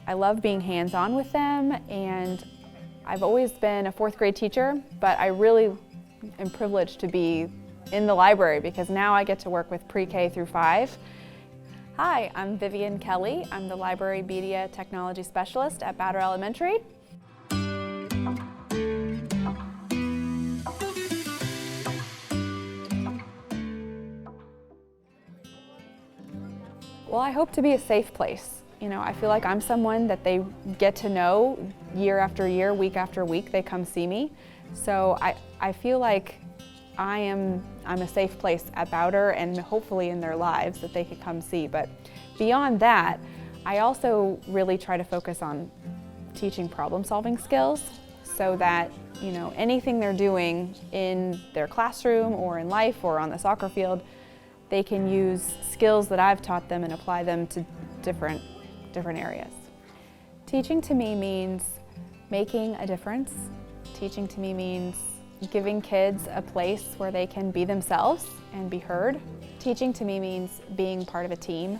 I love being hands-on with them, and I've always been a fourth grade teacher, but I really am privileged to be in the library because now I get to work with pre-K through 5. Hi, I'm Vivian Kelley. I'm the Library Media Technology Specialist at Bauder Elementary. Well, I hope to be a safe place. You know, I feel like I'm someone that they get to know year after year, week after week, they come see me. So I feel like I'm a safe place at Bauder and hopefully in their lives that they could come see. But beyond that, I also really try to focus on teaching problem-solving skills so that, you know, anything they're doing in their classroom or in life or on the soccer field, they can use skills that I've taught them and apply them to different areas. Teaching to me means making a difference. Teaching to me means giving kids a place where they can be themselves and be heard. Teaching to me means being part of a team